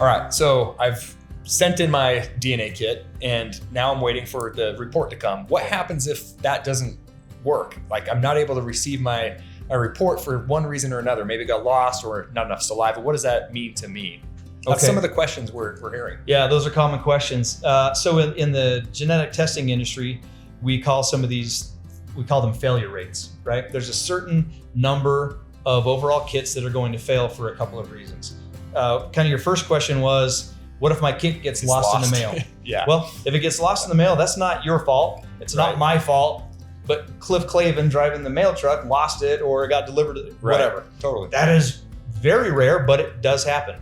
All right, so I've sent in my DNA kit and now I'm waiting for the report to come. What happens if that doesn't work? Like I'm not able to receive my report for one reason or another. Maybe it got lost or not enough saliva. What does that mean to me? That's some of the questions we're hearing. Yeah, those are common questions. So in the genetic testing industry, we call them failure rates, right? There's a certain number of overall kits that are going to fail for a couple of reasons. Kind of your first question was, what if my kit gets lost in the mail? Yeah. Well, if it gets lost in the mail, that's not your fault. It's not my fault. But Cliff Clavin driving the mail truck lost it or it got delivered, whatever. Totally. That is very rare, but it does happen.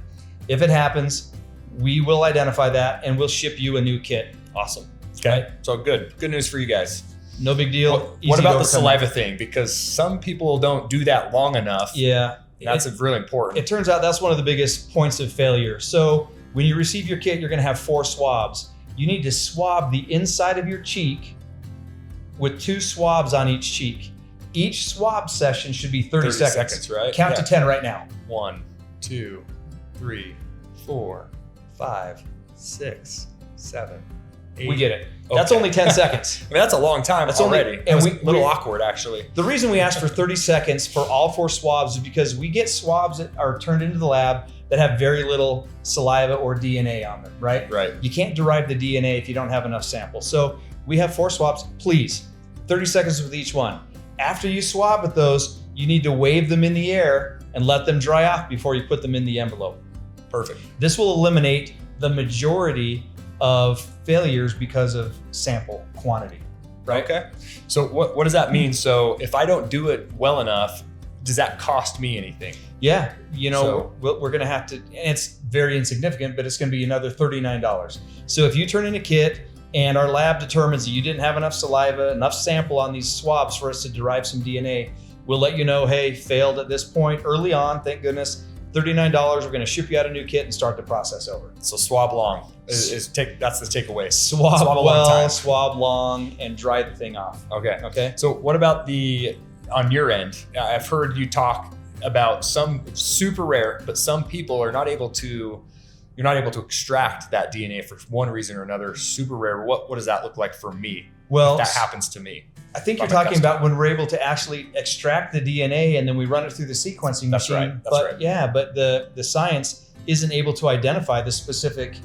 If it happens, we will identify that and we'll ship you a new kit. Awesome. Okay. So good news for you guys. No big deal. What about the saliva thing? Because some people don't do that long enough. Yeah. That's really important. It turns out that's one of the biggest points of failure. So when you receive your kit, you're going to have 4 swabs. You need to swab the inside of your cheek with 2 swabs on each cheek. Each swab session should be 30 seconds. Right? Count to 10 right now. 1, 2, 3, 4, 5, 6, 7, 8. We get it. That's only 10 seconds. I mean, that's a long time. That's already. And it's a little awkward, actually. The reason we ask for 30 seconds for all 4 swabs is because we get swabs that are turned into the lab that have very little saliva or DNA on them, right? Right. You can't derive the DNA if you don't have enough samples. So we have 4 swabs. Please, 30 seconds with each one. After you swab with those, you need to wave them in the air and let them dry off before you put them in the envelope. Perfect. This will eliminate the majority of failures because of sample quantity, right? Okay. So what does that mean? So if I don't do it well enough, does that cost me anything? Yeah, we're gonna have to, and it's very insignificant, but it's gonna be another $39. So if you turn in a kit and our lab determines that you didn't have enough saliva, enough sample on these swabs for us to derive some DNA, we'll let you know, hey, failed at this point early on, thank goodness. $39, we're gonna ship you out a new kit and start the process over. So swab long that's the takeaway. Swab well, swab long, and dry the thing off. Okay. So what about on your end? I've heard you talk about some super rare, but some people are not able to, you're not able to extract that DNA for one reason or another. Super rare. What does that look like for me? Well, if that happens to me. I think you're talking about when we're able to actually extract the DNA and then we run it through the sequencing machine. That's right. Yeah, but the science isn't able to identify the specific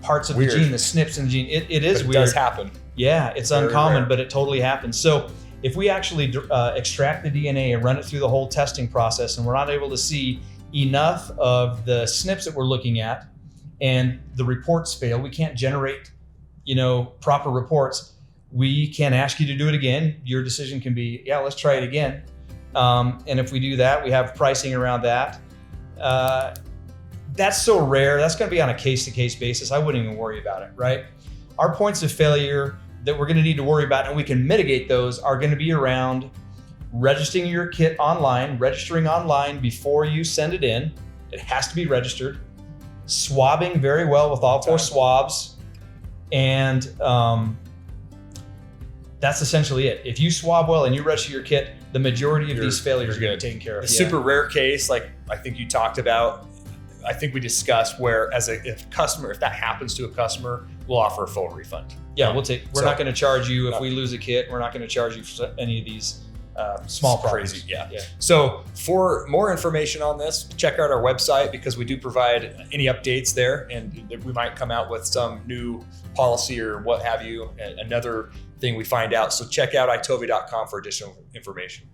parts of the gene, the SNPs in the gene. It is weird. It does happen. Yeah, it's very uncommon, but it totally happens. So if we actually extract the DNA and run it through the whole testing process and we're not able to see enough of the SNPs that we're looking at and the reports fail, we can't generate, proper reports. We can ask you to do it again. Your decision can be, yeah, let's try it again. And if we do that, we have pricing around that. That's so rare. That's going to be on a case-to-case basis. I wouldn't even worry about it, right? Our points of failure that we're going to need to worry about, and we can mitigate those, are going to be around registering your kit online, registering online before you send it in. It has to be registered. Swabbing very well with all 4 swabs. And that's essentially it. If you swab well and you register your kit, the majority of these failures are going to be taken care of. A super rare case, like I think you talked about, I think we discussed where if that happens to a customer, we'll offer a full refund. Yeah, we're not going to charge you if we lose a kit. We're not going to charge you for any of these small problems. Crazy, yeah. So for more information on this, check out our website because we do provide any updates there, and we might come out with some new policy or what have you, another thing we find out. So check out iTOVi.com for additional information.